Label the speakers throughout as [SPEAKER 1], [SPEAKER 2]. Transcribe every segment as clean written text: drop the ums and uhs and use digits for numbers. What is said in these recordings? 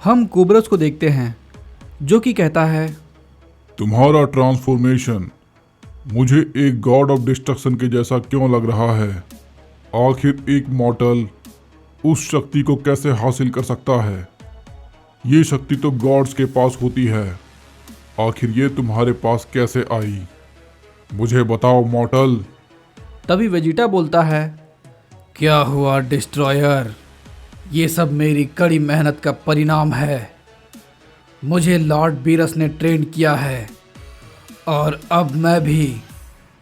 [SPEAKER 1] हम कोबरस को देखते हैं जो कि कहता है,
[SPEAKER 2] तुम्हारा ट्रांसफॉर्मेशन मुझे एक गॉड ऑफ डिस्ट्रक्शन के जैसा क्यों लग रहा है। आखिर एक मॉर्टल उस शक्ति को कैसे हासिल कर सकता है। ये शक्ति तो गॉड्स के पास होती है, आखिर ये तुम्हारे पास कैसे आई, मुझे बताओ मॉर्टल।
[SPEAKER 1] तभी वेजिटा बोलता है, क्या हुआ डिस्ट्रॉयर, ये सब मेरी कड़ी मेहनत का परिणाम है। मुझे लॉर्ड बीरस ने ट्रेन किया है और अब मैं भी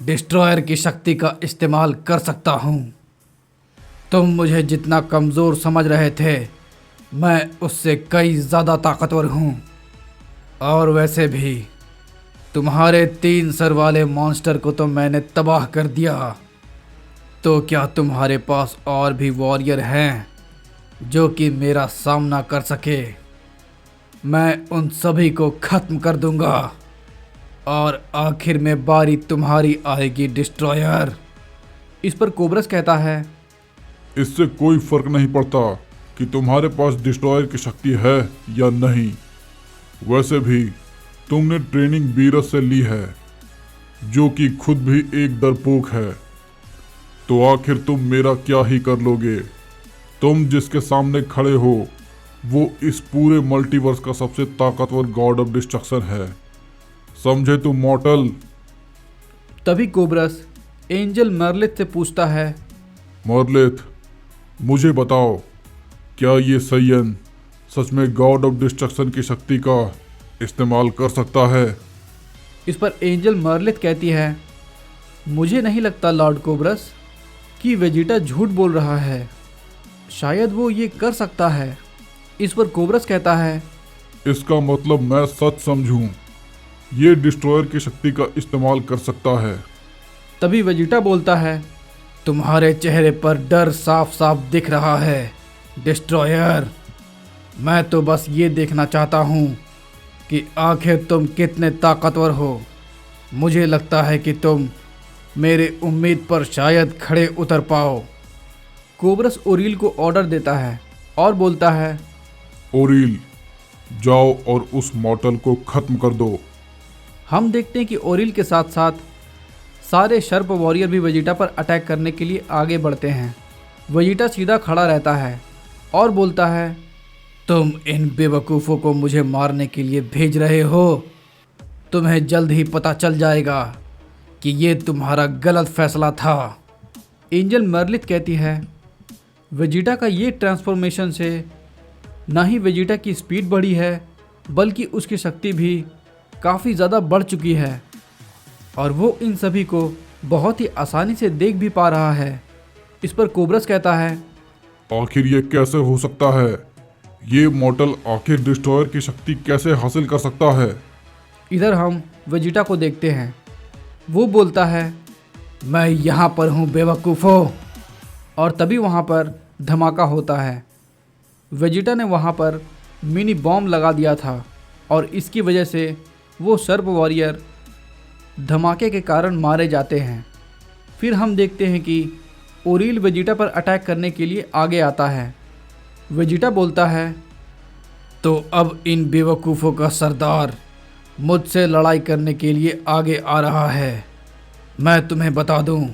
[SPEAKER 1] डिस्ट्रॉयर की शक्ति का इस्तेमाल कर सकता हूँ। तुम मुझे जितना कमज़ोर समझ रहे थे, मैं उससे कई ज़्यादा ताकतवर हूँ। और वैसे भी तुम्हारे 3 सर वाले मॉन्स्टर को तो मैंने तबाह कर दिया, तो क्या तुम्हारे पास और भी वॉरियर हैं जो कि मेरा सामना कर सके। मैं उन सभी को ख़त्म कर दूंगा और आखिर में बारी तुम्हारी आएगी डिस्ट्रॉयर। इस पर कोबरस कहता है,
[SPEAKER 2] इससे कोई फर्क नहीं पड़ता कि तुम्हारे पास डिस्ट्रॉयर की शक्ति है या नहीं। वैसे भी तुमने ट्रेनिंग बीरस से ली है, जो कि खुद भी एक डरपोक है, तो आखिर तुम मेरा क्या ही कर लोगे। तुम जिसके सामने खड़े हो वो इस पूरे मल्टीवर्स का सबसे ताकतवर गॉड ऑफ डिस्ट्रक्शन है, समझे तुम मॉर्टल।
[SPEAKER 1] तभी कोबरस एंजल मर्लिथ से पूछता है,
[SPEAKER 2] मर्लिथ मुझे बताओ, क्या ये सयन सच में गॉड ऑफ डिस्ट्रक्शन की शक्ति का इस्तेमाल कर सकता है।
[SPEAKER 1] इस पर एंजल मर्लिथ कहती है, मुझे नहीं लगता लॉर्ड कोबरस कि वेजिटा झूठ बोल रहा है, शायद वो ये कर सकता है। इस पर कोबरस कहता है,
[SPEAKER 2] इसका मतलब मैं सच समझूं, ये डिस्ट्रॉयर की शक्ति का इस्तेमाल कर सकता है।
[SPEAKER 1] तभी वेजिटा बोलता है, तुम्हारे चेहरे पर डर साफ साफ दिख रहा है डिस्ट्रॉयर। मैं तो बस ये देखना चाहता हूँ कि आखिर तुम कितने ताकतवर हो। मुझे लगता है कि तुम मेरे उम्मीद पर शायद खड़े उतर पाओ। कोबरस ओरिल को ऑर्डर देता है और बोलता है,
[SPEAKER 2] ओरिल जाओ और उस मॉर्टल को खत्म कर दो।
[SPEAKER 1] हम देखते हैं कि ओरिल के साथ साथ सारे शर्प वॉरियर भी वेजिटा पर अटैक करने के लिए आगे बढ़ते हैं। वेजिटा सीधा खड़ा रहता है और बोलता है, तुम इन बेवकूफ़ों को मुझे मारने के लिए भेज रहे हो। तुम्हें जल्द ही पता चल जाएगा कि ये तुम्हारा गलत फैसला था। एंजल मर्लिथ कहती है, वेजिटा का ये ट्रांसफॉर्मेशन से ना ही वेजिटा की स्पीड बढ़ी है, बल्कि उसकी शक्ति भी काफ़ी ज़्यादा बढ़ चुकी है और वो इन सभी को बहुत ही आसानी से देख भी पा रहा है। इस पर कोबरस कहता है,
[SPEAKER 2] आखिर ये कैसे हो सकता है, ये मॉर्टल आखिर डिस्ट्रॉयर की शक्ति कैसे हासिल कर सकता है।
[SPEAKER 1] इधर हम वेजिटा को देखते हैं, वो बोलता है, मैं यहाँ पर हूँ बेवकूफ़ों। और तभी वहाँ पर धमाका होता है। वेजिटा ने वहाँ पर मिनी बॉम्ब लगा दिया था और इसकी वजह से वो सर्प वॉरियर धमाके के कारण मारे जाते हैं। फिर हम देखते हैं कि ओरिल वेजिटा पर अटैक करने के लिए आगे आता है। वेजिटा बोलता है, तो अब इन बेवकूफ़ों का सरदार मुझसे लड़ाई करने के लिए आगे आ रहा है। मैं तुम्हें बता दूं,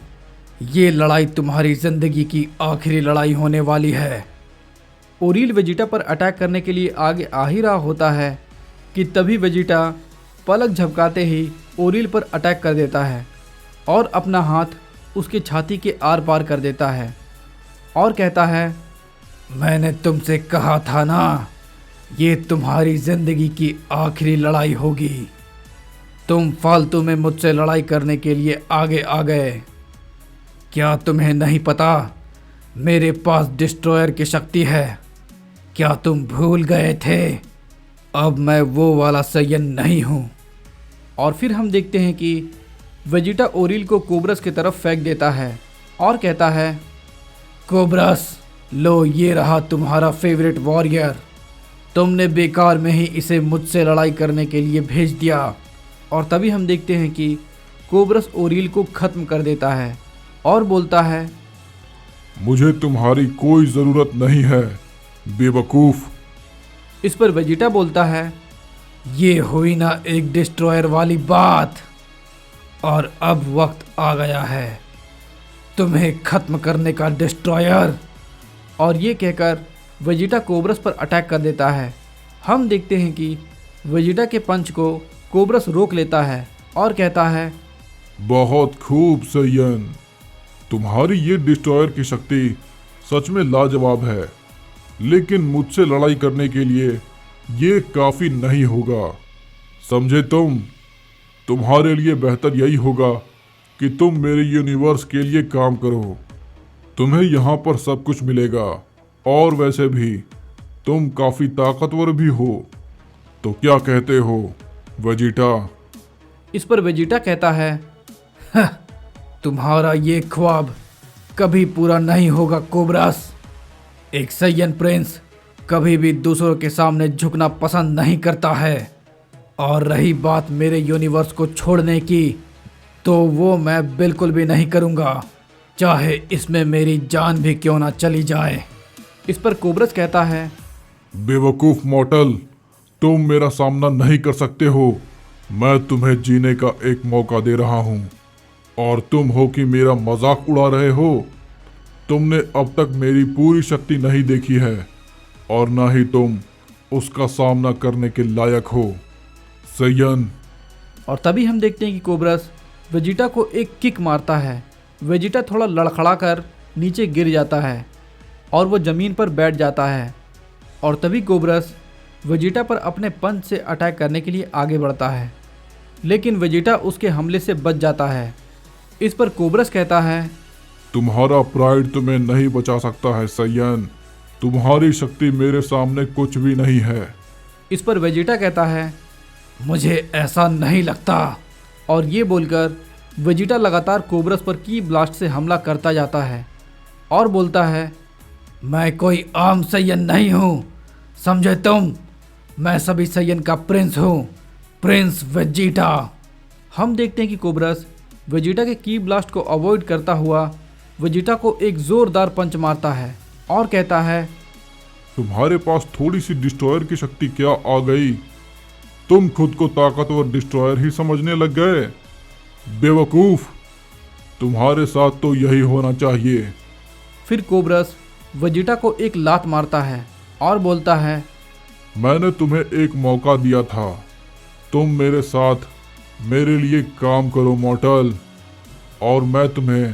[SPEAKER 1] ये लड़ाई तुम्हारी ज़िंदगी की आखिरी लड़ाई होने वाली है। ओरिल वेजिटा पर अटैक करने के लिए आगे आ ही रहा होता है कि तभी वेजिटा पलक झपकाते ही ओरिल पर अटैक कर देता है और अपना हाथ उसकी छाती के आर पार कर देता है और कहता है, मैंने तुमसे कहा था ना, ये तुम्हारी ज़िंदगी की आखिरी लड़ाई होगी। तुम फालतू में मुझसे लड़ाई करने के लिए आगे आ गए। क्या तुम्हें नहीं पता मेरे पास डिस्ट्रॉयर की शक्ति है? क्या तुम भूल गए थे? अब मैं वो वाला सयन नहीं हूँ। और फिर हम देखते हैं कि वेजिटा ओरिल को कोबरस की तरफ फेंक देता है और कहता है, कोबरस लो, ये रहा तुम्हारा फेवरेट वॉरियर। तुमने बेकार में ही इसे मुझसे लड़ाई करने के लिए भेज दिया। और तभी हम देखते हैं कि कोबरस ओरिल को ख़त्म कर देता है और बोलता है,
[SPEAKER 2] मुझे तुम्हारी कोई ज़रूरत नहीं है बेवकूफ़।
[SPEAKER 1] इस पर वेजिटा बोलता है, ये हुई ना एक डिस्ट्रॉयर वाली बात, और अब वक्त आ गया है तुम्हें खत्म करने का डिस्ट्रॉयर। और ये कहकर वेजिटा कोब्रस पर अटैक कर देता है। हम देखते हैं कि वेजिटा के पंच को कोब्रस रोक लेता है और कहता है,
[SPEAKER 2] बहुत खूब सैयन, तुम्हारी ये डिस्ट्रॉयर की शक्ति सच में लाजवाब है, लेकिन मुझसे लड़ाई करने के लिए ये काफ़ी नहीं होगा। समझे तुम्हारे लिए बेहतर यही होगा कि तुम मेरे यूनिवर्स के लिए काम करो। तुम्हें यहाँ पर सब कुछ मिलेगा, और वैसे भी तुम काफ़ी ताकतवर भी हो। तो क्या कहते हो वेजिटा?
[SPEAKER 1] इस पर वेजिटा कहता है, तुम्हारा ये ख्वाब कभी पूरा नहीं होगा कोब्रस। एक सैयन प्रिंस कभी भी दूसरों के सामने झुकना पसंद नहीं करता है, और रही बात मेरे यूनिवर्स को छोड़ने की, तो वो मैं बिल्कुल भी नहीं करूँगा, चाहे इसमें मेरी जान भी क्यों ना चली जाए। इस पर कोब्रस कहता है,
[SPEAKER 2] बेवकूफ़ मॉर्टल, तुम मेरा सामना नहीं कर सकते हो। मैं तुम्हें जीने का एक मौका दे रहा हूँ, और तुम हो कि मेरा मजाक उड़ा रहे हो। तुमने अब तक मेरी पूरी शक्ति नहीं देखी है, और ना ही तुम उसका सामना करने के लायक हो सैयन।
[SPEAKER 1] और तभी हम देखते हैं कि कोब्रस वेजिटा को एक किक मारता है। वेजिटा थोड़ा लड़खड़ा कर नीचे गिर जाता है और वो ज़मीन पर बैठ जाता है। और तभी कोब्रस वेजिटा पर अपने पंच से अटैक करने के लिए आगे बढ़ता है, लेकिन वेजिटा उसके हमले से बच जाता है। इस पर कोब्रस कहता है,
[SPEAKER 2] तुम्हारा प्राइड तुम्हें नहीं बचा सकता है सैयन। तुम्हारी शक्ति मेरे सामने कुछ भी नहीं है।
[SPEAKER 1] इस पर वेजिटा कहता है, मुझे ऐसा नहीं लगता। और ये बोलकर वेजिटा लगातार कोब्रस पर की ब्लास्ट से हमला करता जाता है और बोलता है, मैं कोई आम सैयन नहीं हूँ, समझे तुम? मैं सभी सैयन का प्रिंस हूँ, प्रिंस वेजिटा। हम देखते हैं कि कोब्रस वेजिटा के की ब्लास्ट को अवॉइड करता हुआ वेजिटा को एक ज़ोरदार पंच मारता है और कहता है,
[SPEAKER 2] तुम्हारे पास थोड़ी सी डिस्ट्रॉयर की शक्ति क्या आ गई? तुम खुद को ताकतवर डिस्ट्रॉयर ही समझने लग गए। बेवकूफ़, तुम्हारे साथ तो यही होना चाहिए।
[SPEAKER 1] फिर कोब्रस वेजिटा को एक लात मारता है और बोलता है,
[SPEAKER 2] मैंने तुम्हें एक मौका दिया था, तुम मेरे साथ मेरे लिए काम करो मॉर्टल, और मैं तुम्हें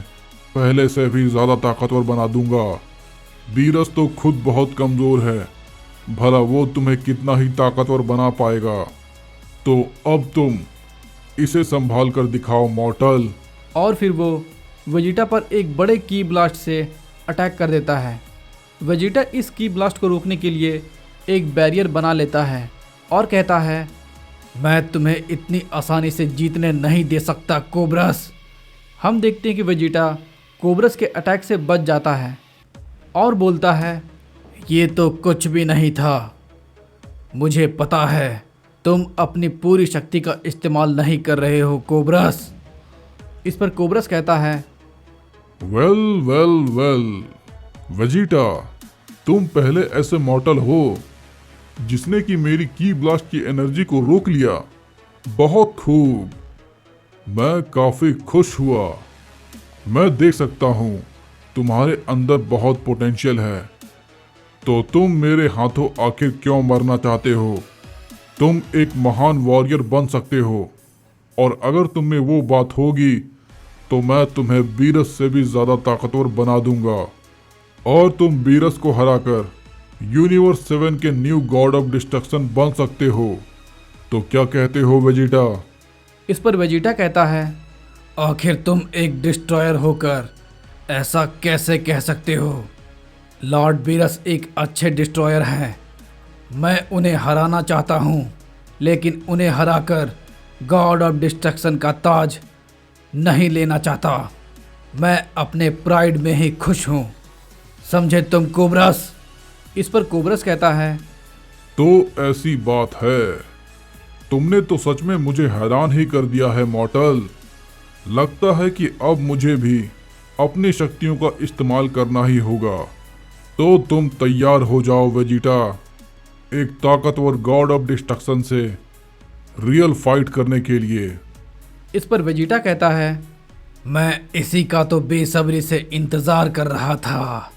[SPEAKER 2] पहले से भी ज़्यादा ताकतवर बना दूंगा। बीरस तो खुद बहुत कमज़ोर है, भला वो तुम्हें कितना ही ताकतवर बना पाएगा। तो अब तुम इसे संभाल कर दिखाओ मॉर्टल।
[SPEAKER 1] और फिर वो वेजिटा पर एक बड़े की ब्लास्ट से अटैक कर देता है। वेजिटा इस की ब्लास्ट को रोकने के लिए एक बैरियर बना लेता है और कहता है, मैं तुम्हें इतनी आसानी से जीतने नहीं दे सकता कोब्रस। हम देखते हैं कि वेजिटा कोब्रस के अटैक से बच जाता है और बोलता है, ये तो कुछ भी नहीं था। मुझे पता है तुम अपनी पूरी शक्ति का इस्तेमाल नहीं कर रहे हो कोब्रस। इस पर कोब्रस कहता है,
[SPEAKER 2] वेल वेल वेल वेजिटा, तुम पहले ऐसे मॉर्टल हो जिसने कि मेरी की ब्लास्ट की एनर्जी को रोक लिया। बहुत खूब, मैं काफ़ी खुश हुआ। मैं देख सकता हूँ तुम्हारे अंदर बहुत पोटेंशियल है। तो तुम मेरे हाथों आखिर क्यों मरना चाहते हो? तुम एक महान वॉरियर बन सकते हो, और अगर तुम में वो बात होगी तो मैं तुम्हें बीरस से भी ज़्यादा ताकतवर बना दूंगा, और तुम बीरस को हराकर यूनिवर्स 7 के न्यू गॉड ऑफ डिस्ट्रक्शन बन सकते हो। तो क्या कहते हो वेजिटा?
[SPEAKER 1] इस पर वेजिटा कहता है, आखिर तुम एक डिस्ट्रॉयर होकर ऐसा कैसे कह सकते हो? लॉर्ड बीरस एक अच्छे डिस्ट्रॉयर हैं। मैं उन्हें हराना चाहता हूँ, लेकिन उन्हें हराकर गॉड ऑफ डिस्ट्रक्शन का ताज नहीं लेना चाहता। मैं अपने प्राइड में ही खुश हूँ, समझे तुम कोब्रस? इस पर कोब्रस कहता है,
[SPEAKER 2] तो ऐसी बात है। तुमने तो सच में मुझे हैरान ही कर दिया है मॉर्टल। लगता है कि अब मुझे भी अपनी शक्तियों का इस्तेमाल करना ही होगा। तो तुम तैयार हो जाओ वेजिटा। एक ताकतवर गॉड ऑफ डिस्ट्रक्शन से रियल फाइट करने के लिए।
[SPEAKER 1] इस पर वेजिटा कहता है, मैं इसी का तो बेसब्री से इंतजार कर रहा था।